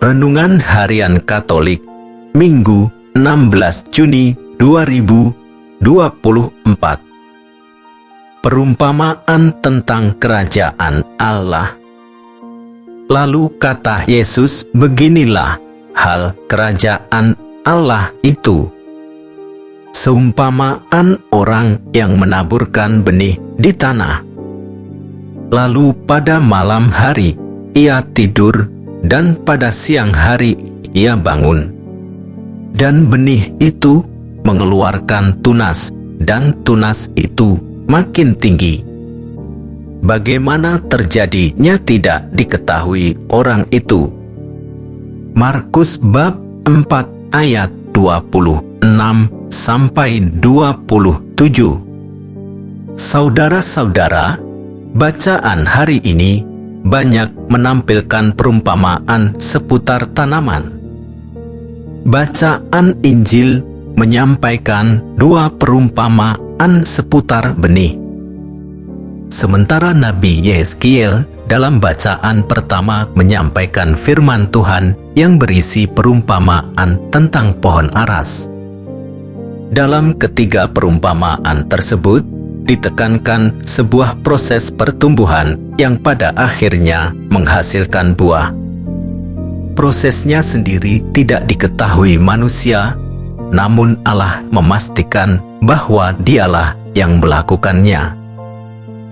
Renungan Harian Katolik, Minggu 16 Juni 2024. Perumpamaan tentang Kerajaan Allah. Lalu kata Yesus, beginilah hal Kerajaan Allah itu. Seumpamaan orang yang menaburkan benih di tanah. Lalu pada malam hari ia tidur, dan pada siang hari ia bangun. Dan benih itu mengeluarkan tunas, dan tunas itu makin tinggi. Bagaimana terjadinya tidak diketahui orang itu. Markus bab 4 ayat 26-27. Saudara-saudara, bacaan hari ini banyak menampilkan perumpamaan seputar tanaman. Bacaan Injil menyampaikan dua perumpamaan seputar benih. Sementara Nabi Yeskiel dalam bacaan pertama menyampaikan firman Tuhan yang berisi perumpamaan tentang pohon aras. Dalam ketiga perumpamaan tersebut, ditekankan sebuah proses pertumbuhan yang pada akhirnya menghasilkan buah. Prosesnya sendiri tidak diketahui manusia, namun Allah memastikan bahwa Dialah yang melakukannya.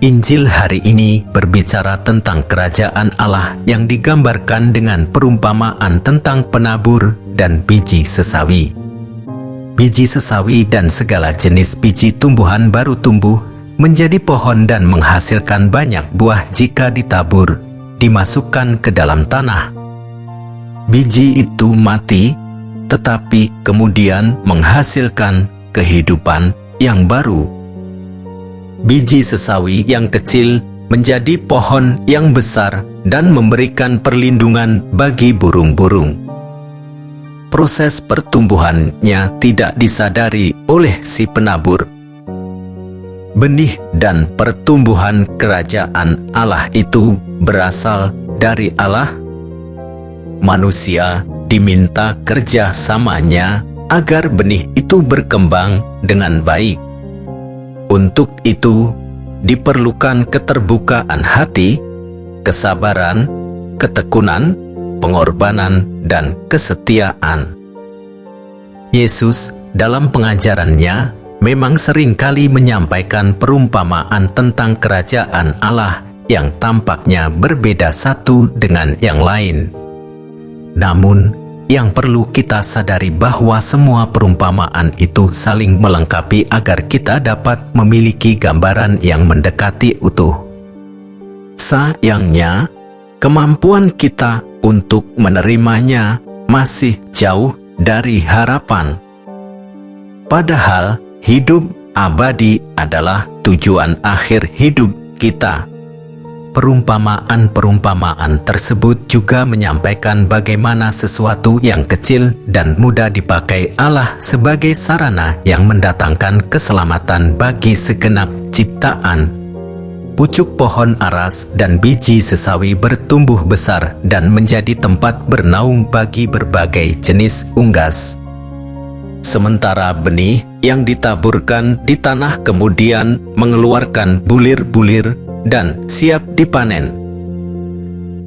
Injil hari ini berbicara tentang kerajaan Allah yang digambarkan dengan perumpamaan tentang penabur dan biji sesawi. Biji sesawi dan segala jenis biji tumbuhan baru tumbuh menjadi pohon dan menghasilkan banyak buah jika ditabur, dimasukkan ke dalam tanah. Biji itu mati, tetapi kemudian menghasilkan kehidupan yang baru. Biji sesawi yang kecil menjadi pohon yang besar dan memberikan perlindungan bagi burung-burung. Proses pertumbuhannya tidak disadari oleh si penabur. Benih dan pertumbuhan kerajaan Allah itu berasal dari Allah. Manusia diminta kerjasamanya agar benih itu berkembang dengan baik. Untuk itu, diperlukan keterbukaan hati, kesabaran, ketekunan, pengorbanan, dan kesetiaan. Yesus dalam pengajarannya memang seringkali menyampaikan perumpamaan tentang kerajaan Allah yang tampaknya berbeda satu dengan yang lain. Namun, yang perlu kita sadari bahwa semua perumpamaan itu saling melengkapi agar kita dapat memiliki gambaran yang mendekati utuh. Sayangnya, kemampuan kita untuk menerimanya masih jauh dari harapan. Padahal hidup abadi adalah tujuan akhir hidup kita. Perumpamaan-perumpamaan tersebut juga menyampaikan bagaimana sesuatu yang kecil dan mudah dipakai Allah sebagai sarana yang mendatangkan keselamatan bagi segenap ciptaan. Pucuk pohon aras dan biji sesawi bertumbuh besar dan menjadi tempat bernaung bagi berbagai jenis unggas. Sementara benih yang ditaburkan di tanah kemudian mengeluarkan bulir-bulir dan siap dipanen.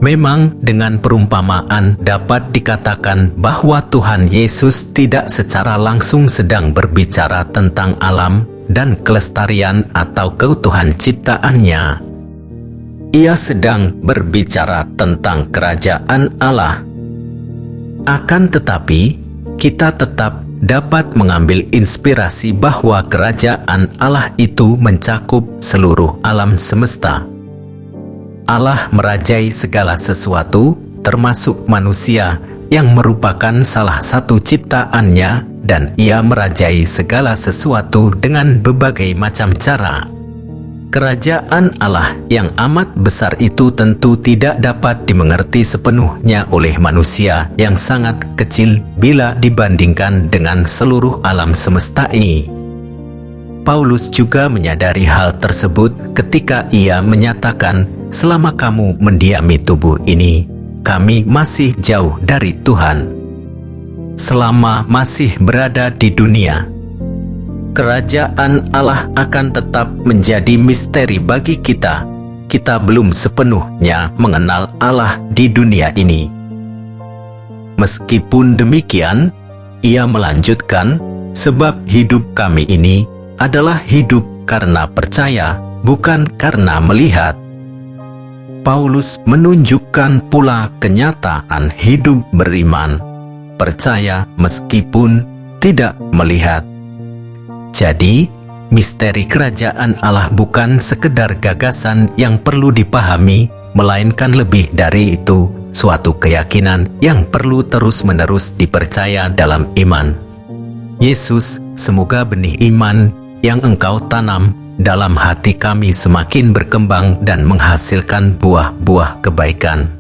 Memang dengan perumpamaan dapat dikatakan bahwa Tuhan Yesus tidak secara langsung sedang berbicara tentang alam dan kelestarian atau keutuhan ciptaannya. Ia sedang berbicara tentang kerajaan Allah. Akan tetapi, kita tetap dapat mengambil inspirasi bahwa kerajaan Allah itu mencakup seluruh alam semesta. Allah merajai segala sesuatu, termasuk manusia, yang merupakan salah satu ciptaannya, dan Ia merajai segala sesuatu dengan berbagai macam cara. Kerajaan Allah yang amat besar itu tentu tidak dapat dimengerti sepenuhnya oleh manusia yang sangat kecil bila dibandingkan dengan seluruh alam semesta ini. Paulus juga menyadari hal tersebut ketika ia menyatakan, selama kamu mendiami tubuh ini, kami masih jauh dari Tuhan. Selama masih berada di dunia, kerajaan Allah akan tetap menjadi misteri bagi kita. Kita belum sepenuhnya mengenal Allah di dunia ini. Meskipun demikian, ia melanjutkan, sebab hidup kami ini adalah hidup karena percaya, bukan karena melihat. Paulus menunjukkan pula kenyataan hidup beriman, percaya meskipun tidak melihat. Jadi, misteri kerajaan Allah bukan sekedar gagasan yang perlu dipahami, melainkan lebih dari itu, suatu keyakinan yang perlu terus-menerus dipercaya dalam iman. Yesus, semoga benih iman yang Engkau tanam dalam hati kami semakin berkembang dan menghasilkan buah-buah kebaikan.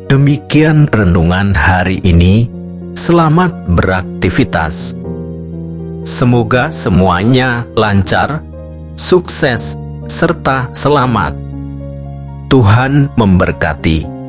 Demikian renungan hari ini. Selamat beraktivitas. Semoga semuanya lancar, sukses, serta selamat. Tuhan memberkati.